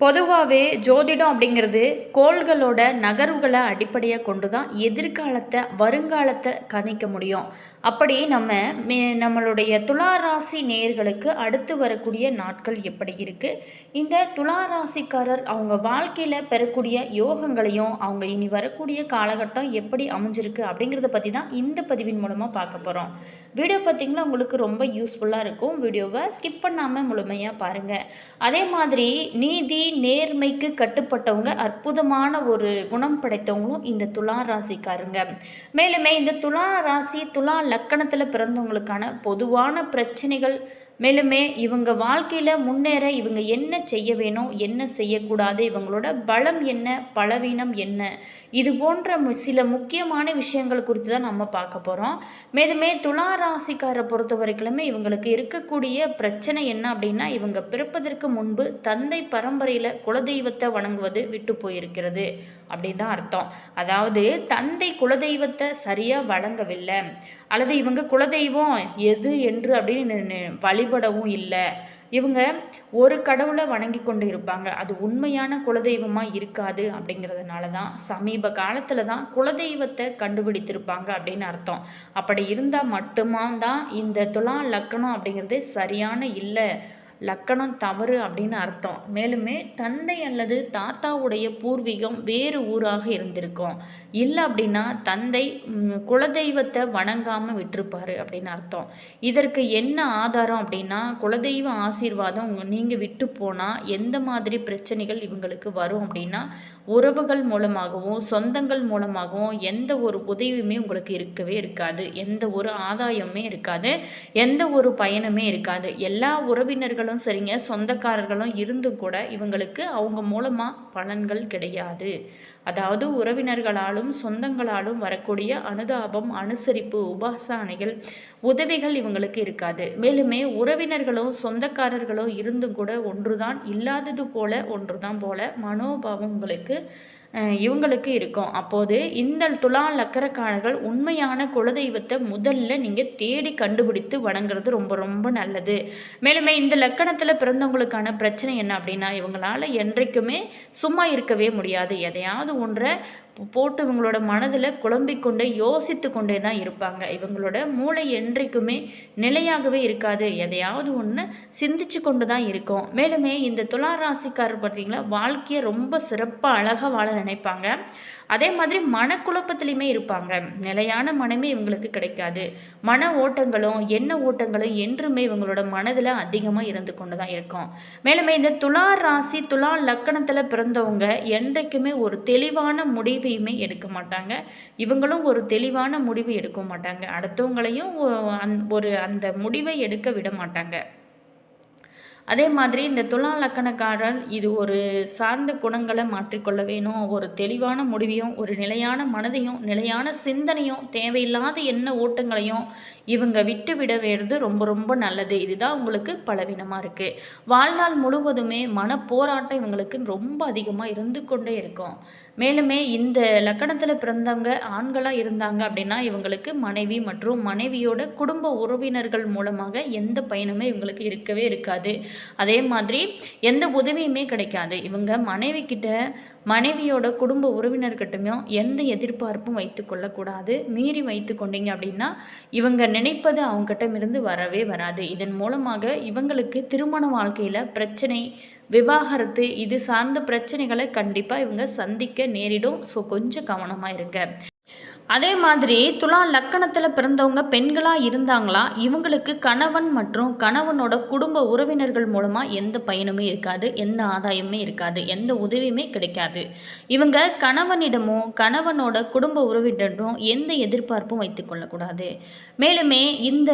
பொதுவாகவே ஜோதிடம் அப்படிங்கிறது கோள்களோட நகர்வுகளை அடிப்படையாக கொண்டு தான் எதிர்காலத்தை வருங்காலத்தை கணிக்க முடியும். அப்படி நம்மளுடைய துலா ராசி நேயர்களுக்கு அடுத்து வரக்கூடிய நாட்கள் எப்படி இருக்குது, இந்த துலா ராசிக்காரர் அவங்க வாழ்க்கையில் பெறக்கூடிய யோகங்களையும் அவங்க இனி வரக்கூடிய காலகட்டம் எப்படி அமைஞ்சிருக்கு அப்படிங்கிறத பற்றி தான் இந்த பதிவின் மூலமாக பார்க்க போகிறோம். வீடியோ பார்த்திங்கன்னா உங்களுக்கு ரொம்ப யூஸ்ஃபுல்லாக இருக்கும். வீடியோவை ஸ்கிப் பண்ணாமல் முழுமையாக பாருங்கள். அதே மாதிரி நீதி நேர்மைக்கு கட்டுப்பட்டவங்க, அற்புதமான ஒரு குணம் படைத்தவங்களும் இந்த துலா ராசிக்காரங்க. மேலுமே இந்த துலா ராசி துலா லக்கணத்தில் பிறந்தவங்களுக்கான பொதுவான பிரச்சனைகள், மேலுமே இவங்க வாழ்க்கையில் முன்னேற இவங்க என்ன செய்ய வேணும், என்ன செய்யக்கூடாது, இவங்களோட பலம் என்ன, பலவீனம் என்ன, இது போன்ற சில முக்கியமான விஷயங்கள் குறித்து தான் நம்ம பார்க்க போகிறோம். மேலுமே துலா ராசிக்காரை பொறுத்த வரைக்குமே இவங்களுக்கு இருக்கக்கூடிய பிரச்சனை என்ன அப்படின்னா, இவங்க பிறப்பதற்கு முன்பு தந்தை பரம்பரையில் குலதெய்வத்தை வணங்குவது விட்டு போயிருக்கிறது அப்படின்னு தான் அர்த்தம். அதாவது தந்தை குலதெய்வத்தை சரியாக வழங்கவில்லை, அல்லது இவங்க குலதெய்வம் எது என்று அப்படின்னு வழிபடவும் இல்லை. இவங்க ஒரு கடவுளை வணங்கி கொண்டு இருப்பாங்க, அது உண்மையான குலதெய்வமாக இருக்காது. அப்படிங்கிறதுனால தான் சமீப காலத்தில் தான் குலதெய்வத்தை கண்டுபிடித்திருப்பாங்க அப்படின்னு அர்த்தம். அப்படி இருந்தால் மட்டும்தான் இந்த துலா லக்கணம் அப்படிங்கிறது சரியான இல்லை, லக்கணம் தவறு அப்படின்னு அர்த்தம். மேலுமே தந்தை அல்லது தாத்தாவுடைய பூர்வீகம் வேறு ஊராக இருந்திருக்கும். இல்லை அப்படின்னா தந்தை குலதெய்வத்தை வணங்காமல் விட்டிருப்பாரு அப்படின்னு அர்த்தம். இதற்கு என்ன ஆதாரம் அப்படின்னா, குலதெய்வ ஆசீர்வாதம் நீங்கள் விட்டு போனால் எந்த மாதிரி பிரச்சனைகள் இவங்களுக்கு வரும் அப்படின்னா, உறவுகள் மூலமாகவும் சொந்தங்கள் மூலமாகவும் எந்த ஒரு உதவியுமே உங்களுக்கு இருக்கவே இருக்காது, எந்த ஒரு ஆதாயமே இருக்காது, எந்த ஒரு பயனுமே இருக்காது. எல்லா உறவினர்களும் சரிங்க, சொந்தக்காரர்களும் இருந்தும் கூட இவங்களுக்கு அவங்க மூலமாக பலன்கள் கிடையாது. அதாவது உறவினர்களாலும் சொந்தங்களாலும் வரக்கூடிய அனுதாபம், அனுசரிப்பு, உபாசனைகள், உதவிகள் இவங்களுக்கு இருக்காது. மேலுமே உறவினர்களும் சொந்தக்காரர்களும் இருந்தும் கூட ஒன்றுதான் இல்லாதது போல ஒன்றுதான் போல மனோபாவம் இவங்களுக்கு இருக்கும். அப்போது இந்த துலா லக்கணக்காரர்கள் உண்மையான குலதெய்வத்தை முதல்ல நீங்கள் தேடி கண்டுபிடித்து வணங்குறது ரொம்ப ரொம்ப நல்லது. மேலுமே இந்த லக்கணத்தில் பிறந்தவங்களுக்கான பிரச்சனை என்ன அப்படின்னா, இவங்களால் என்றைக்குமே சும்மா இருக்கவே முடியாது. எதையாவது ஒன்றை போட்டு இவங்களோட மனதில் குழம்பிக்கொண்டே யோசித்து கொண்டே தான் இருப்பாங்க. இவங்களோட மூளை என்றைக்குமே நிலையாகவே இருக்காது, எதையாவது ஒன்று சிந்திச்சு கொண்டு தான் இருக்கும். மேலுமே இந்த துலா ராசிக்காரர் பார்த்தீங்களா, வாழ்க்கையை ரொம்ப சிறப்பாக அழகாக வாழ நினைப்பாங்க. அதே மாதிரி மனக்குழப்பத்திலையுமே இருப்பாங்க. நிலையான மனமே இவங்களுக்கு கிடைக்காது. மன ஓட்டங்களும் எண்ண ஓட்டங்களும் என்றுமே இவங்களோட மனதில் அதிகமாக இருந்து கொண்டு தான் இருக்கும். மேலுமே இந்த துலா ராசி துலா லக்கணத்தில் பிறந்தவங்க என்றைக்குமே ஒரு தெளிவான முடிவையுமே எடுக்க மாட்டாங்க. இவங்களும் ஒரு தெளிவான முடிவு எடுக்க மாட்டாங்க. அடுத்தவங்களையும் அந்த முடிவை எடுக்க விட மாட்டாங்க. அதே மாதிரி இந்த துலா லக்கணக்காரர் இது ஒரு சார்ந்த குணங்களை மாற்றிக்கொள்ள வேணும். ஒரு தெளிவான முடிவையும் ஒரு நிலையான மனதையும் நிலையான சிந்தனையும் தேவையில்லாத எண்ண ஓட்டங்களையும் இவங்க விட்டு விட வேறது ரொம்ப ரொம்ப நல்லது. இதுதான் உங்களுக்கு பலவீனமாக இருக்குது. வாழ்நாள் முழுவதுமே மனப்போராட்டம் இவங்களுக்கு ரொம்ப அதிகமாக இருந்து கொண்டே இருக்கும். மேலுமே இந்த லக்கணத்தில் பிறந்தவங்க ஆண்களாக இருந்தாங்க அப்படின்னா இவங்களுக்கு மனைவி மற்றும் மனைவியோட குடும்ப உறவினர்கள் மூலமாக எந்த பயனுமே இவங்களுக்கு இருக்கவே இருக்காது. அதே மாதிரி எந்த உதவியுமே கிடைக்காது. இவங்க மனைவியோட குடும்ப உறவினர்கிட்டையும் எந்த எதிர்பார்ப்பும் வைத்து கொள்ளக்கூடாது. மீறி வைத்து கொண்டீங்க அப்படின்னா இவங்க நினைப்பது அவங்ககிட்டமிருந்து வரவே வராது. இதன் மூலமாக இவங்களுக்கு திருமண வாழ்க்கையில் பிரச்சனை, விவாகரத்து இது சார்ந்த பிரச்சனைகளை கண்டிப்பாக இவங்க சந்திக்க நேரிடும். ஸோ கொஞ்சம் கவனமாக இருங்க. அதே மாதிரி துலா லக்கணத்தில் பிறந்தவங்க பெண்களாக இருந்தாங்களா, இவங்களுக்கு கணவன் மற்றும் கணவனோட குடும்ப உறவினர்கள் மூலமாக எந்த பயனுமே இருக்காது, எந்த ஆதாயமே இருக்காது, எந்த உதவியுமே கிடைக்காது. இவங்க கணவனிடமோ கணவனோட குடும்ப உறவினரிடம் எந்த எதிர்பார்ப்பும் வைத்து கொள்ளக்கூடாது. மேலுமே இந்த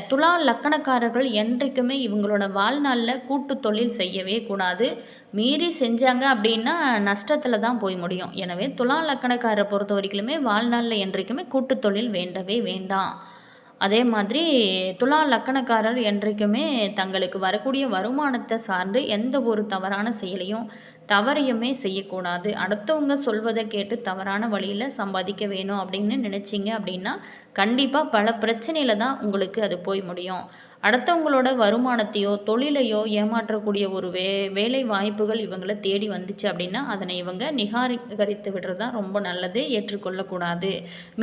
துலா லக்கணக்காரர்கள் என்றைக்குமே இவங்களோட வாழ்நாளில் கூட்டு தொழில் செய்யவே கூடாது. மீறி செஞ்சாங்க அப்படின்னா நஷ்டத்தில் தான் போய் முடியும். எனவே துலா லக்கணக்காரரை பொறுத்த வரைக்குமே வாழ்நாளில் என்றைக்குமே கூட்டு தொழில் வேண்டவே வேண்டாம். அதே மாதிரி துலா லக்கணக்காரர் என்றைக்குமே தங்களுக்கு வரக்கூடிய வருமானத்தை சார்ந்து எந்த ஒரு தவறான செயலையும் தவறையுமே செய்யக்கூடாது. அடுத்தவங்க சொல்வதை கேட்டு தவறான வழியில் சம்பாதிக்க வேணும் அப்படின்னு நினச்சிங்க அப்படின்னா கண்டிப்பாக பல பிரச்சனையில் தான் உங்களுக்கு அது போய் முடியும். அடுத்தவங்களோட வருமானத்தையோ தொழிலையோ ஏமாற்றக்கூடிய ஒரு வேலை வாய்ப்புகள் இவங்களை தேடி வந்துச்சு அப்படின்னா அதனை இவங்க நிராகரித்து விடுறது தான் ரொம்ப நல்லது, ஏற்றுக்கொள்ளக்கூடாது.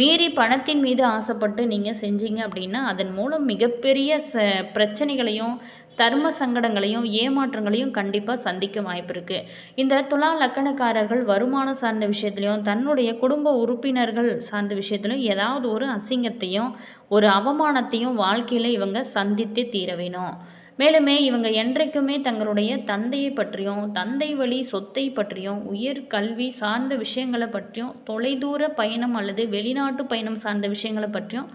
மீறி பணத்தின் மீது ஆசைப்பட்டு நீங்கள் செஞ்சீங்க அப்படின்னா அதன் மூலம் மிகப்பெரிய பிரச்சனைகளையும் தர்ம சங்கடங்களையும் ஏமாற்றங்களையும் கண்டிப்பாக சந்திக்க வாய்ப்பு இருக்குது. இந்த துலா லக்கணக்காரர்கள் வருமானம் சார்ந்த விஷயத்துலையும் தன்னுடைய குடும்ப உறுப்பினர்கள் சார்ந்த விஷயத்துலையும் ஏதாவது ஒரு அசிங்கத்தையும் ஒரு அவமானத்தையும் வாழ்க்கையில் இவங்க சந்தித்தே தீர வேணும். மேலுமே இவங்க என்றைக்குமே தங்களுடைய தந்தையை பற்றியும் தந்தை வழி சொத்தை பற்றியும் உயர் கல்வி சார்ந்த விஷயங்களை பற்றியும் தொலைதூர பயணம் அல்லது வெளிநாட்டு பயணம் சார்ந்த விஷயங்களை பற்றியும்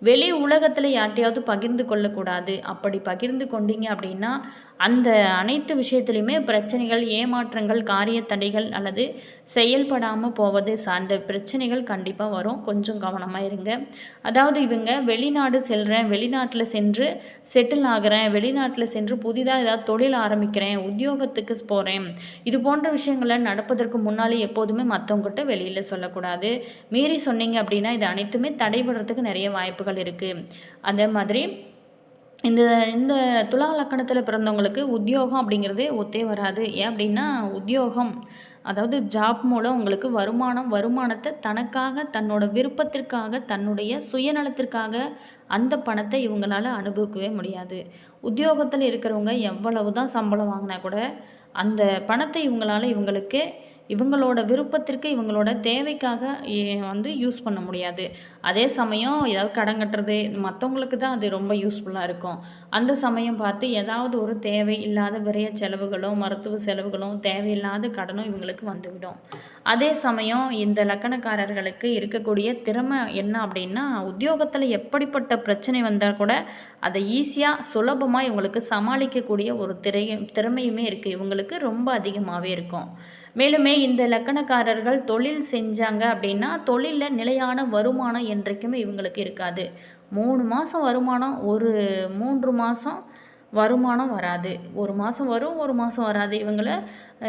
வெளி உலகத்தில் யார்ட்டையாவது பகிர்ந்து கொள்ளக்கூடாது. அப்படி பகிர்ந்து கொண்டீங்க அப்படின்னா அந்த அனைத்து விஷயத்துலையுமே பிரச்சனைகள், ஏமாற்றங்கள், காரிய தடைகள் அல்லது செயல்படாமல் போவது சார்ந்த பிரச்சனைகள் கண்டிப்பாக வரும். கொஞ்சம் கவனமாக இருங்க. அதாவது இவங்க வெளிநாடு செல்கிறேன், வெளிநாட்டில் சென்று செட்டில் ஆகிறேன், வெளிநாட்டில் சென்று புதிதாக ஏதாவது தொழில் ஆரம்பிக்கிறேன், உத்தியோகத்துக்கு போகிறேன், இது போன்ற விஷயங்களை நடப்பதற்கு முன்னாலே எப்போதுமே மற்றவங்ககிட்ட வெளியில் சொல்லக்கூடாது. மீறி சொன்னீங்க அப்படின்னா இது அனைத்துமே தடைபடுறதுக்கு நிறைய வாய்ப்புகள் இருக்குது. அதே மாதிரி இந்த இந்த துலா லக்கணத்தில் பிறந்தவங்களுக்கு உத்தியோகம் அப்படிங்கிறது ஒத்தே வராது. ஏன் அப்படின்னா உத்தியோகம் அதாவது ஜாப் மூலம் உங்களுக்கு வருமானத்தை தனக்காக தன்னோட விருப்பத்திற்காக தன்னுடைய சுயநலத்திற்காக அந்த பணத்தை இவங்களால் அனுபவிக்கவே முடியாது. உத்தியோகத்தில் இருக்கிறவங்க எவ்வளவு தான் சம்பளம் வாங்கினா கூட அந்த பணத்தை இவங்களுக்கு இவங்களோட விருப்பத்திற்கு இவங்களோட தேவைக்காக யூஸ் பண்ண முடியாது. அதே சமயம் ஏதாவது கடன் கட்டுறது மற்றவங்களுக்கு தான் அது ரொம்ப யூஸ்ஃபுல்லாக இருக்கும். அந்த சமயம் பார்த்து ஏதாவது ஒரு தேவை இல்லாத விரைய செலவுகளும் மருத்துவ செலவுகளும் தேவையில்லாத கடனும் இவங்களுக்கு வந்துவிடும். அதே சமயம் இந்த லக்கணக்காரர்களுக்கு இருக்கக்கூடிய திறமை என்ன அப்படின்னா உத்தியோகத்தில் எப்படிப்பட்ட பிரச்சனை வந்தால் கூட அதை ஈஸியாக சுலபமாக இவங்களுக்கு சமாளிக்கக்கூடிய ஒரு திறமையுமே இருக்குது. இவங்களுக்கு ரொம்ப அதிகமாகவே இருக்கும். மேலுமே இந்த லக்கணக்காரர்கள் தொழில் செஞ்சாங்க அப்படின்னா தொழிலில் நிலையான வருமானம் என்றைக்குமே இவங்களுக்கு இருக்காது. 3 மாதம் வருமானம், ஒரு 3 மாதம் வருமானம் வராது. ஒரு மாதம் வரும், ஒரு மாதம் வராது.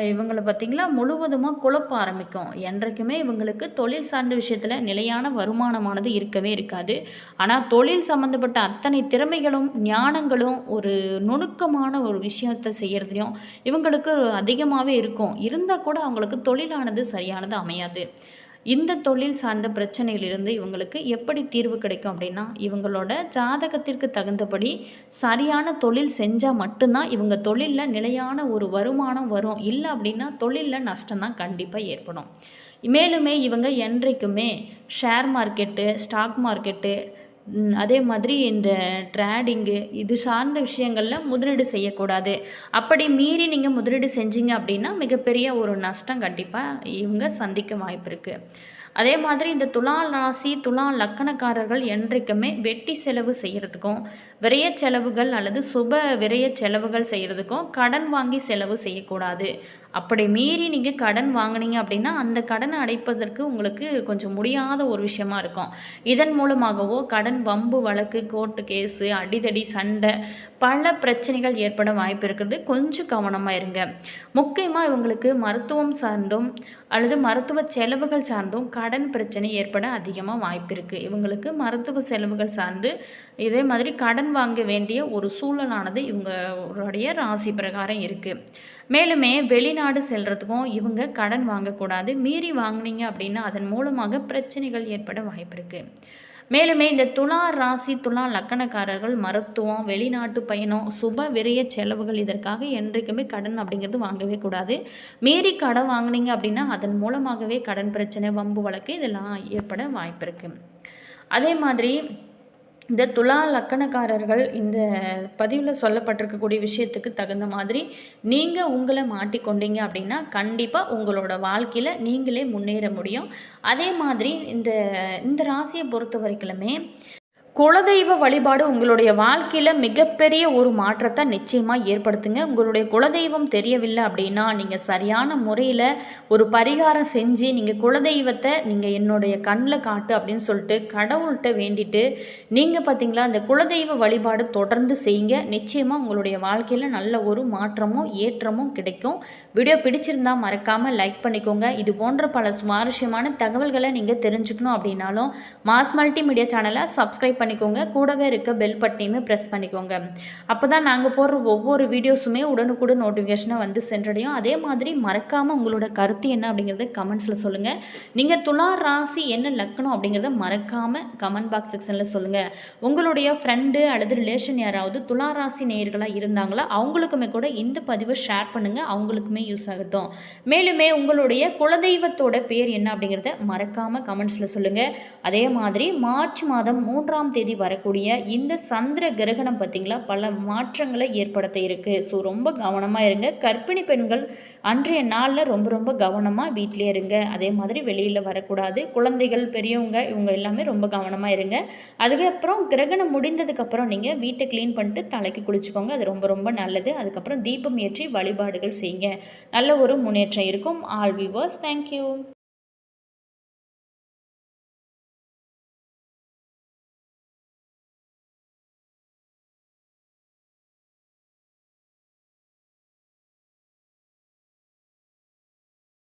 இவங்களை பார்த்திங்களா முழுவதுமாக குழப்ப ஆரம்பிக்கும். என்றைக்குமே இவங்களுக்கு தொழில் சார்ந்த விஷயத்தில் நிலையான வருமானமானது இருக்கவே இருக்காது. ஆனால் தொழில் சம்மந்தப்பட்ட அத்தனை திறமைகளும் ஞானங்களும் ஒரு நுணுக்கமான ஒரு விஷயத்தை செய்கிறதுலையும் இவங்களுக்கு அதிகமாகவே இருக்கும். இருந்தால் கூட அவங்களுக்கு தொழிலானது சரியானது அமையாது. இந்த தொழில் சார்ந்த பிரச்சனையிலிருந்து இவங்களுக்கு எப்படி தீர்வு கிடைக்கும் அப்படின்னா இவங்களோட ஜாதகத்திற்கு தகுந்தபடி சரியான தொழில் செஞ்சால் மட்டும்தான் இவங்க தொழிலில் நிலையான ஒரு வருமானம் வரும். இல்லை அப்படின்னா தொழிலில் நஷ்டம்தான் கண்டிப்பாக ஏற்படும். மேலுமே இவங்க என்றைக்குமே ஷேர் மார்க்கெட்டு, ஸ்டாக் மார்க்கெட்டு, அதே மாதிரி இந்த ட்ரேடிங்கு இது சார்ந்த விஷயங்களில் முதலீடு செய்யக்கூடாது. அப்படி மீறி நீங்கள் முதலீடு செஞ்சீங்க அப்படின்னா மிகப்பெரிய ஒரு நஷ்டம் கண்டிப்பாக இவங்க சந்திக்க வாய்ப்பு இருக்குது. அதே மாதிரி இந்த துலா ராசி துலா லக்கணக்காரர்கள் என்றைக்குமே வெட்டி செலவு செய்கிறதுக்கும் விரைய செலவுகள் அல்லது சுப விரைய செலவுகள் செய்கிறதுக்கும் கடன் வாங்கி செலவு செய்யக்கூடாது. அப்படி மீறி நீங்கள் கடன் வாங்கினீங்க அப்படின்னா அந்த கடனை அடைப்பதற்கு உங்களுக்கு கொஞ்சம் முடியாத ஒரு விஷயமா இருக்கும். இதன் மூலமாகவோ கடன் வம்பு வழக்கு, கோர்ட்டு கேஸு, அடிதடி, சண்டை, பல பிரச்சனைகள் ஏற்பட வாய்ப்பு இருக்கிறது. கொஞ்சம் கவனமாக இருங்க. முக்கியமாக இவங்களுக்கு மருத்துவம் சார்ந்தும் அல்லது மருத்துவ செலவுகள் சார்ந்தும் கடன் பிரச்சனை ஏற்பட அதிகமாக வாய்ப்பு இருக்குது. இவங்களுக்கு மருத்துவ செலவுகள் சார்ந்து இதே மாதிரி கடன் வாங்க வேண்டிய ஒரு சூழலானது இவங்களுடைய ராசி பிரகாரம் இருக்குது. மேலுமே வெளிநாடு செல்கிறதுக்கும் இவங்க கடன் வாங்கக்கூடாது. மீறி வாங்கினீங்க அப்படின்னா அதன் மூலமாக பிரச்சனைகள் ஏற்பட வாய்ப்பு இருக்குது. மேலுமே இந்த துலா ராசி துலா லக்கணக்காரர்கள் மருத்துவம், வெளிநாட்டு பயணம், சுப விரைய செலவுகள் இதற்காக என்றைக்குமே கடன் அப்படிங்கிறது வாங்கவே கூடாது. மீறி கடன் வாங்கினீங்க அப்படின்னா அதன் மூலமாகவே கடன் பிரச்சனை, வம்பு வழக்கு இதெல்லாம் ஏற்பட வாய்ப்பு இருக்குது. அதே மாதிரி இந்த துலா லக்கணக்காரர்கள் இந்த பதிவில் சொல்லப்பட்டிருக்கக்கூடிய விஷயத்துக்கு தகுந்த மாதிரி நீங்கள் உங்களை மாட்டிக்கொண்டீங்க அப்படின்னா கண்டிப்பாக உங்களோட வாழ்க்கையில் நீங்களே முன்னேற முடியும். அதே மாதிரி இந்த ராசியை பொறுத்த வரைக்குமே குலதெய்வ வழிபாடு உங்களுடைய வாழ்க்கையில் மிகப்பெரிய ஒரு மாற்றத்தை நிச்சயமாக ஏற்படுத்துங்க. உங்களுடைய குலதெய்வம் தெரியவில்லை அப்படின்னா நீங்கள் சரியான முறையில் ஒரு பரிகாரம் செஞ்சு நீங்கள் குலதெய்வத்தை நீங்கள் என்னுடைய கண்ணில் காட்டு அப்படின்னு சொல்லிட்டு கடவுள்கிட்ட வேண்டிட்டு நீங்கள் பார்த்தீங்களா அந்த குலதெய்வ வழிபாடு தொடர்ந்து செய்யுங்க. நிச்சயமாக உங்களுடைய வாழ்க்கையில் நல்ல ஒரு மாற்றமும் ஏற்றமும் கிடைக்கும். வீடியோ பிடிச்சிருந்தால் மறக்காமல் லைக் பண்ணிக்கோங்க. இது போன்ற பல சுவாரஸ்யமான தகவல்களை நீங்கள் தெரிஞ்சுக்கணும் அப்படின்னாலும் மாஸ் மல்டிமீடியா சேனலை சப்ஸ்கிரைப் பண்ணி பண்ணிக்கோங்க. கூடவே இருக்க பெல் பட்டனையுமே ப்ரெஸ் பண்ணிக்கோங்க. அப்போ தான் நாங்கள் போடுற ஒவ்வொரு வீடியோஸுமே உடனுக்குடன் நோட்டிஃபிகேஷனாக வந்து சென்றடையும். அதே மாதிரி மறக்காமல் உங்களோட கருத்து என்ன அப்படிங்கிறத கமெண்ட்ஸில் சொல்லுங்கள். நீங்கள் துலா ராசி என்ன லக்கணம் அப்படிங்கிறத மறக்காமல் கமெண்ட் பாக்ஸ் செக்ஷனில் சொல்லுங்கள். உங்களுடைய ஃப்ரெண்டு அல்லது ரிலேஷன் யாராவது துலா ராசி நேயர்களாக இருந்தாங்களா அவங்களுக்குமே கூட இந்த பதிவை ஷேர் பண்ணுங்கள். அவங்களுக்குமே யூஸ் ஆகட்டும். மேலுமே உங்களுடைய குலதெய்வத்தோட பேர் என்ன அப்படிங்கிறத மறக்காமல் கமெண்ட்ஸில் சொல்லுங்கள். அதே மாதிரி மார்ச் மாதம் 3ஆம் தேதி வரக்கூடிய இந்த சந்திர கிரகணம் பார்த்திங்களா பல மாற்றங்களை ஏற்படுத்த இருக்குது. ஸோ ரொம்ப கவனமாக இருங்க. கர்ப்பிணி பெண்கள் அன்றைய நாளில் ரொம்ப ரொம்ப கவனமாக வீட்டிலே இருங்க. அதே மாதிரி வெளியில் வரக்கூடாது. குழந்தைகள் பெரியவங்க இவங்க எல்லாமே ரொம்ப கவனமாக இருங்க. அதுக்கப்புறம் கிரகணம் முடிந்ததுக்கப்புறம் நீங்கள் வீட்டை க்ளீன் பண்ணிட்டு தலைக்கு குளிச்சுக்கோங்க. அது ரொம்ப ரொம்ப நல்லது. அதுக்கப்புறம் தீபம் ஏற்றி வழிபாடுகள் செய்யுங்க. நல்ல ஒரு முன்னேற்றம் இருக்கும். All viewers, thank you.